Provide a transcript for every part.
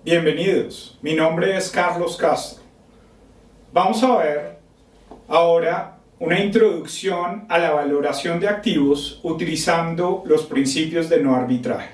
Bienvenidos, mi nombre es Carlos Castro. Vamos a ver ahora una introducción a la valoración de activos utilizando los principios de no arbitraje.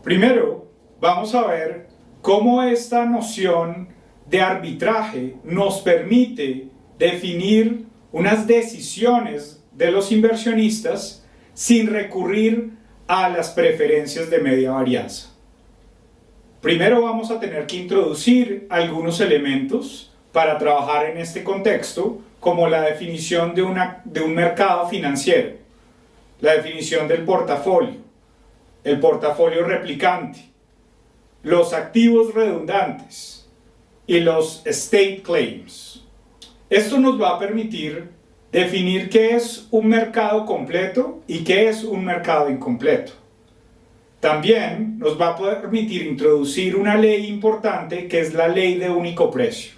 Primero, vamos a ver cómo esta noción de arbitraje nos permite definir unas decisiones de los inversionistas sin recurrir a las preferencias de media varianza. Primero vamos a tener que introducir algunos elementos para trabajar en este contexto, como la definición de un mercado financiero, la definición del portafolio, el portafolio replicante, los activos redundantes y los estate claims. Esto nos va a permitir definir qué es un mercado completo y qué es un mercado incompleto. También nos va a permitir introducir una ley importante que es la ley de único precio.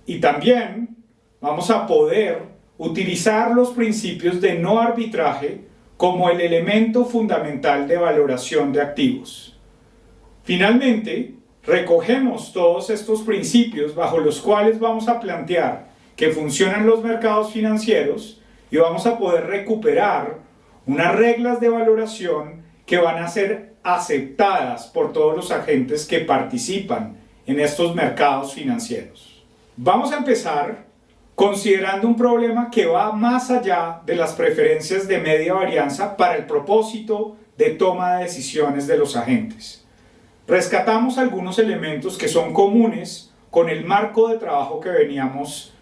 Y también vamos a poder utilizar los principios de no arbitraje como el elemento fundamental de valoración de activos. Finalmente, recogemos todos estos principios bajo los cuales vamos a plantear que funcionan los mercados financieros y vamos a poder recuperar unas reglas de valoración que van a ser aceptadas por todos los agentes que participan en estos mercados financieros. Vamos a empezar considerando un problema que va más allá de las preferencias de media varianza para el propósito de toma de decisiones de los agentes. Rescatamos algunos elementos que son comunes con el marco de trabajo que veníamos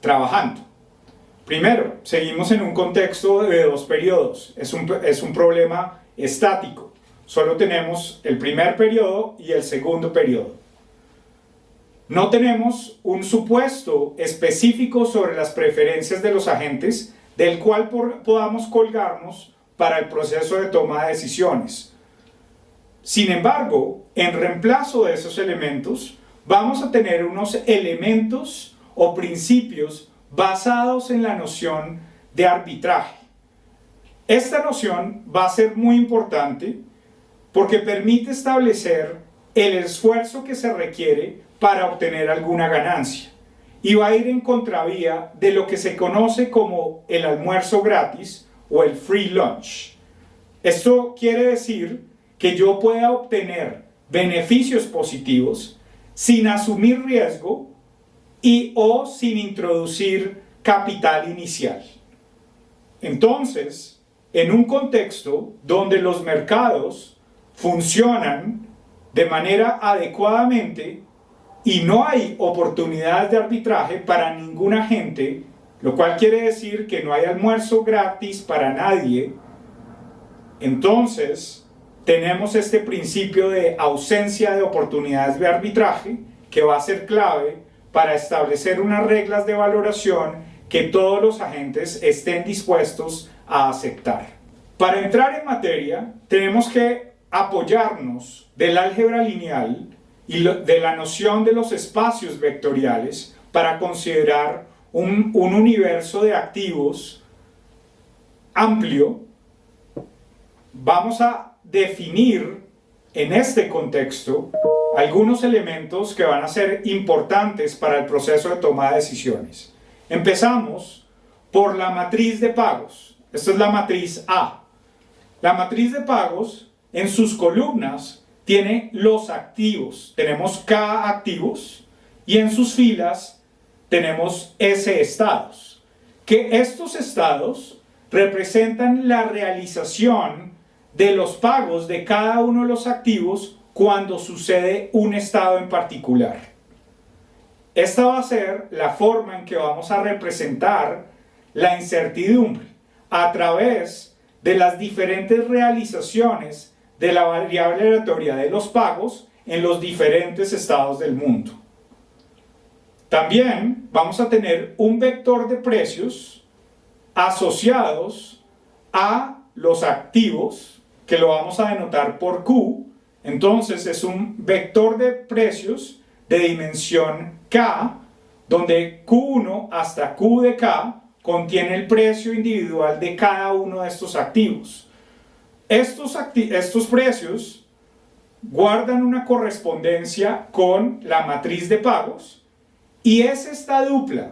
trabajando. Primero, seguimos en un contexto de dos periodos. Es un problema estático. Solo tenemos el primer periodo y el segundo periodo. No tenemos un supuesto específico sobre las preferencias de los agentes del cual podamos colgarnos para el proceso de toma de decisiones. Sin embargo, en reemplazo de esos elementos, vamos a tener unos elementos o principios basados en la noción de arbitraje. Esta noción va a ser muy importante porque permite establecer el esfuerzo que se requiere para obtener alguna ganancia y va a ir en contravía de lo que se conoce como el almuerzo gratis o el free lunch. Esto quiere decir que yo pueda obtener beneficios positivos sin asumir riesgo o sin introducir capital inicial. Entonces, en un contexto donde los mercados funcionan de manera adecuadamente y no hay oportunidades de arbitraje para ningún agente, lo cual quiere decir que no hay almuerzo gratis para nadie, entonces tenemos este principio de ausencia de oportunidades de arbitraje que va a ser clave para establecer unas reglas de valoración que todos los agentes estén dispuestos a aceptar. Para entrar en materia, tenemos que apoyarnos del álgebra lineal y de la noción de los espacios vectoriales para considerar un universo de activos amplio. Vamos a definir en este contexto algunos elementos que van a ser importantes para el proceso de toma de decisiones. Empezamos por la matriz de pagos. Esta es la matriz A. La matriz de pagos en sus columnas tiene los activos. Tenemos K activos y en sus filas tenemos S estados. Que estos estados representan la realización de los pagos de cada uno de los activos cuando sucede un estado en particular. Esta va a ser la forma en que vamos a representar la incertidumbre a través de las diferentes realizaciones de la variable aleatoria de los pagos en los diferentes estados del mundo. También vamos a tener un vector de precios asociados a los activos, que lo vamos a denotar por Q. Entonces es un vector de precios de dimensión K, donde Q1 hasta Q de K contiene el precio individual de cada uno de estos activos. Estos precios guardan una correspondencia con la matriz de pagos y es esta dupla,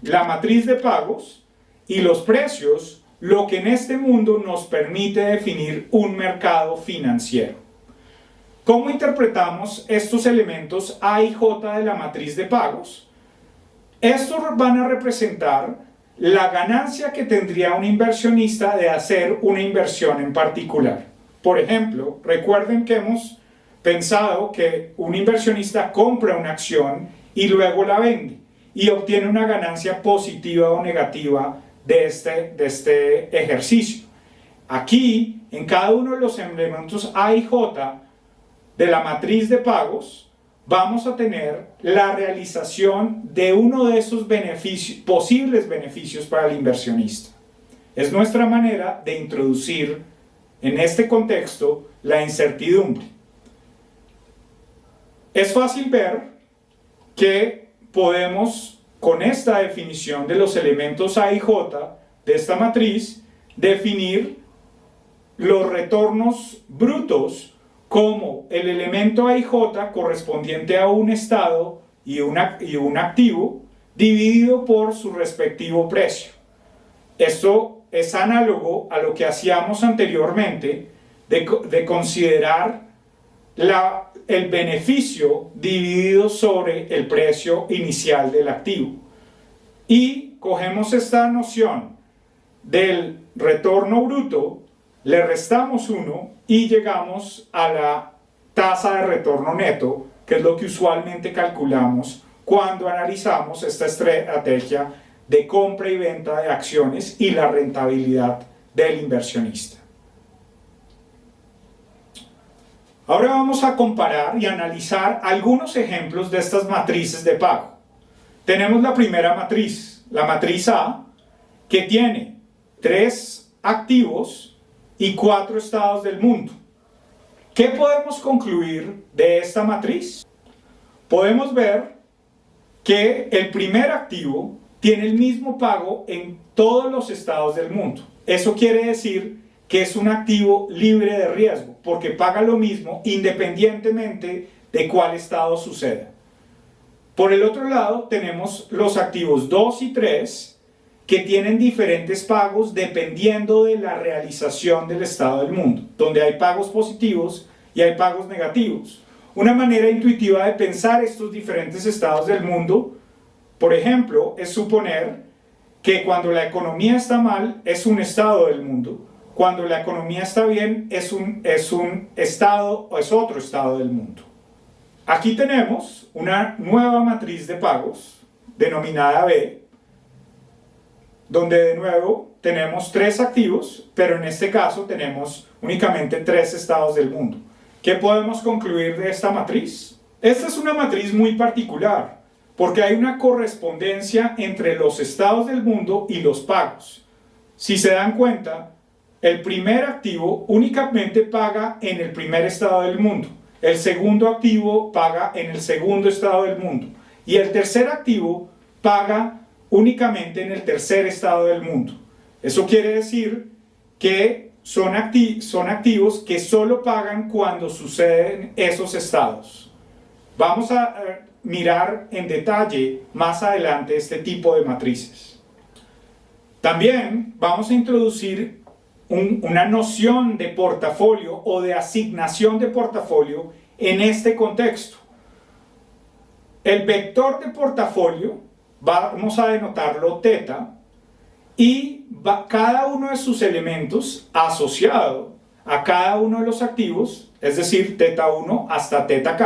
la matriz de pagos y los precios, lo que en este mundo nos permite definir un mercado financiero. ¿Cómo interpretamos estos elementos A y J de la matriz de pagos? Estos van a representar la ganancia que tendría un inversionista de hacer una inversión en particular. Por ejemplo, recuerden que hemos pensado que un inversionista compra una acción y luego la vende y obtiene una ganancia positiva o negativa de este ejercicio. Aquí, en cada uno de los elementos A y J de la matriz de pagos, vamos a tener la realización de uno de esos posibles beneficios para el inversionista. Es nuestra manera de introducir en este contexto la incertidumbre. Es fácil ver que podemos, con esta definición de los elementos A y J de esta matriz, definir los retornos brutos como el elemento A y J correspondiente a un estado y un activo dividido por su respectivo precio. Esto es análogo a lo que hacíamos anteriormente de considerar el beneficio dividido sobre el precio inicial del activo. Y cogemos esta noción del retorno bruto, le restamos 1 y llegamos a la tasa de retorno neto, que es lo que usualmente calculamos cuando analizamos esta estrategia de compra y venta de acciones y la rentabilidad del inversionista. Ahora vamos a comparar y analizar algunos ejemplos de estas matrices de pago. Tenemos la primera matriz, la matriz A, que tiene 3 activos y 4 estados del mundo. ¿Qué podemos concluir de esta matriz? Podemos ver que el primer activo tiene el mismo pago en todos los estados del mundo. Eso quiere decir que es un activo libre de riesgo, porque paga lo mismo independientemente de cuál estado suceda. Por el otro lado, tenemos los activos 2 y 3, que tienen diferentes pagos dependiendo de la realización del estado del mundo, donde hay pagos positivos y hay pagos negativos. Una manera intuitiva de pensar estos diferentes estados del mundo, por ejemplo, es suponer que cuando la economía está mal es un estado del mundo, cuando la economía está bien es un estado o es otro estado del mundo. Aquí tenemos una nueva matriz de pagos denominada B, donde de nuevo tenemos 3 activos, pero en este caso tenemos únicamente 3 estados del mundo. ¿Qué podemos concluir de esta matriz? Esta es una matriz muy particular, porque hay una correspondencia entre los estados del mundo y los pagos. Si se dan cuenta, el primer activo únicamente paga en el primer estado del mundo, el segundo activo paga en el segundo estado del mundo y el tercer activo paga únicamente en el tercer estado del mundo. Eso quiere decir que son activos que solo pagan cuando suceden esos estados. Vamos a mirar en detalle más adelante este tipo de matrices. También vamos a introducir una noción de portafolio o de asignación de portafolio en este contexto. El vector de portafolio vamos a denotarlo θ y cada uno de sus elementos asociado a cada uno de los activos, es decir, θ1 hasta θk,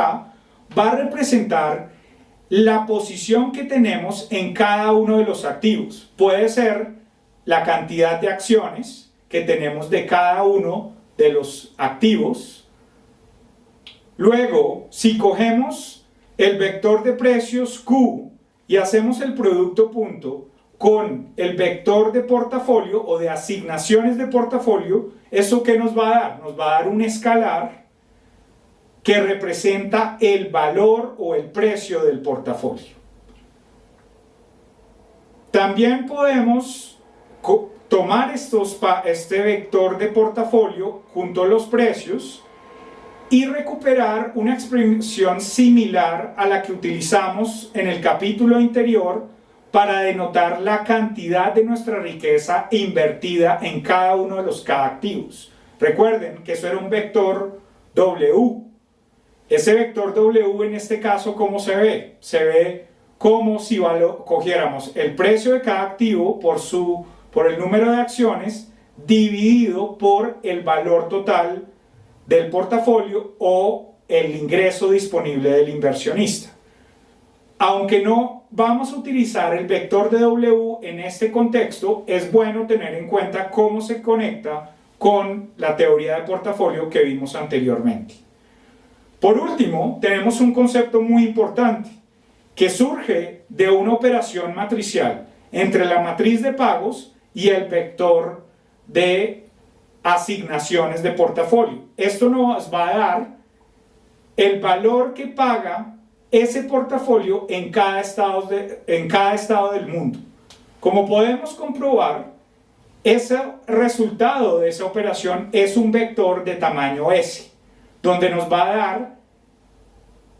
va a representar la posición que tenemos en cada uno de los activos. Puede ser la cantidad de acciones que tenemos de cada uno de los activos. Luego, si cogemos el vector de precios Q y hacemos el producto punto con el vector de portafolio o de asignaciones de portafolio, ¿eso qué nos va a dar? Nos va a dar un escalar que representa el valor o el precio del portafolio. También podemos tomar este vector de portafolio junto a los precios y recuperar una expresión similar a la que utilizamos en el capítulo anterior para denotar la cantidad de nuestra riqueza invertida en cada uno de los K activos. Recuerden que eso era un vector W. Ese vector W en este caso, ¿cómo se ve? Se ve como si cogiéramos el precio de cada activo por el número de acciones dividido por el valor total del portafolio o el ingreso disponible del inversionista. Aunque no vamos a utilizar el vector de W en este contexto, es bueno tener en cuenta cómo se conecta con la teoría de portafolio que vimos anteriormente. Por último, tenemos un concepto muy importante que surge de una operación matricial entre la matriz de pagos y el vector de asignaciones de portafolio. Esto nos va a dar el valor que paga ese portafolio en cada estado del mundo. Como podemos comprobar, ese resultado de esa operación es un vector de tamaño S, donde nos va a dar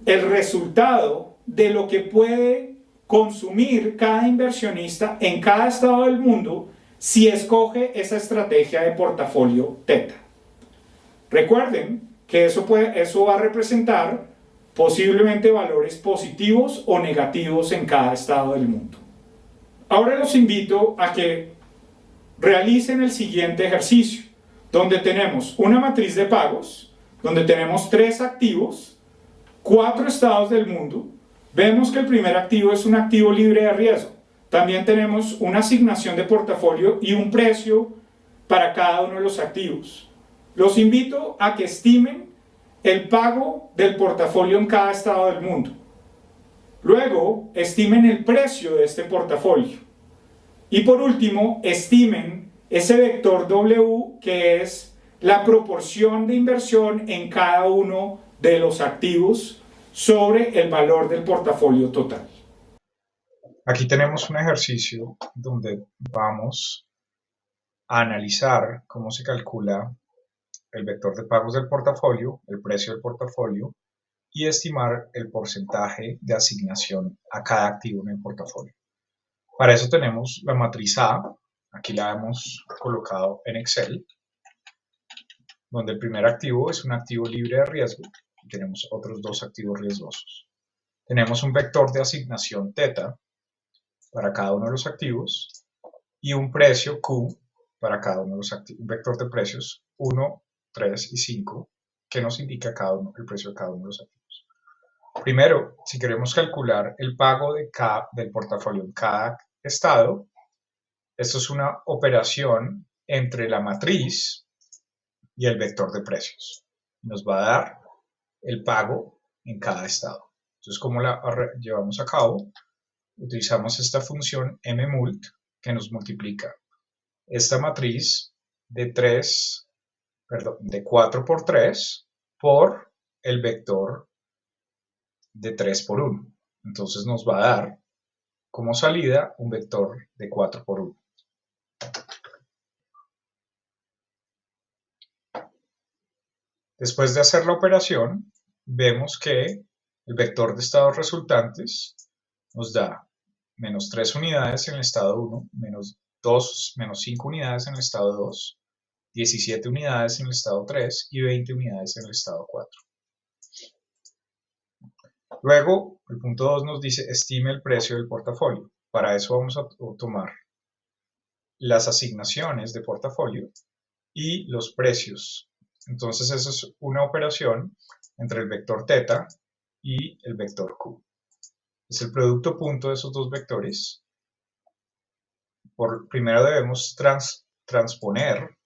el resultado de lo que puede consumir cada inversionista en cada estado del mundo si escoge esa estrategia de portafolio teta. Recuerden que eso va a representar posiblemente valores positivos o negativos en cada estado del mundo. Ahora los invito a que realicen el siguiente ejercicio, donde tenemos una matriz de pagos, donde tenemos 3 activos, 4 estados del mundo. Vemos que el primer activo es un activo libre de riesgo. También tenemos una asignación de portafolio y un precio para cada uno de los activos. Los invito a que estimen el pago del portafolio en cada estado del mundo. Luego, estimen el precio de este portafolio. Y por último, estimen ese vector W, que es la proporción de inversión en cada uno de los activos sobre el valor del portafolio total. Aquí tenemos un ejercicio donde vamos a analizar cómo se calcula el vector de pagos del portafolio, el precio del portafolio y estimar el porcentaje de asignación a cada activo en el portafolio. Para eso tenemos la matriz A, aquí la hemos colocado en Excel, donde el primer activo es un activo libre de riesgo y tenemos otros 2 activos riesgosos. Tenemos un vector de asignación teta para cada uno de los activos y un precio Q para cada uno de los activos, un vector de precios 1, 3 y 5 que nos indica el precio de cada uno de los activos. Primero, si queremos calcular el pago del portafolio en cada estado, esto es una operación entre la matriz y el vector de precios. Nos va a dar el pago en cada estado. Entonces, ¿cómo la llevamos a cabo? Utilizamos esta función mmult que nos multiplica esta matriz de 4 por 3 por el vector de 3 por 1. Entonces nos va a dar como salida un vector de 4 por 1. Después de hacer la operación, vemos que el vector de estados resultantes nos da menos 3 unidades en el estado 1, menos 5 unidades en el estado 2, 17 unidades en el estado 3 y 20 unidades en el estado 4. Luego, el punto 2 nos dice estime el precio del portafolio. Para eso vamos a tomar las asignaciones de portafolio y los precios. Entonces, eso es una operación entre el vector teta y el vector Q. Es el producto punto de esos dos vectores. Primero debemos transponer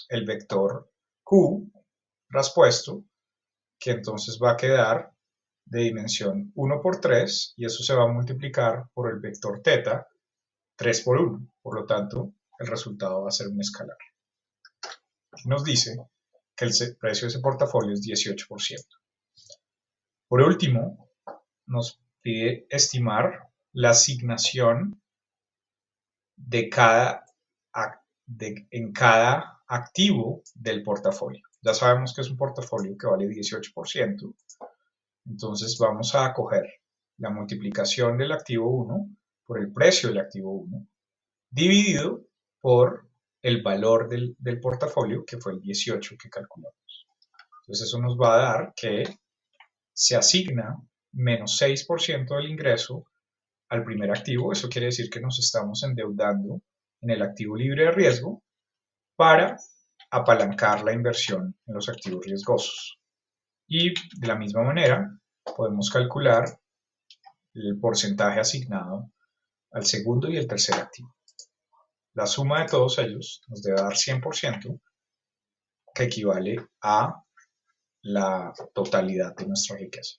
el vector Q traspuesto, que entonces va a quedar de dimensión 1 por 3, y eso se va a multiplicar por el vector teta 3 por 1. Por lo tanto, el resultado va a ser un escalar. Nos dice que el precio de ese portafolio es 18%. Por último, nos pide estimar la asignación en cada activo del portafolio. Ya sabemos que es un portafolio que vale 18%. Entonces vamos a coger la multiplicación del activo 1 por el precio del activo 1 dividido por el valor del portafolio, que fue el 18 que calculamos. Entonces eso nos va a dar que se asigna menos 6% del ingreso al primer activo. Eso quiere decir que nos estamos endeudando en el activo libre de riesgo para apalancar la inversión en los activos riesgosos. Y de la misma manera podemos calcular el porcentaje asignado al segundo y el tercer activo. La suma de todos ellos nos debe dar 100%, que equivale a la totalidad de nuestra riqueza.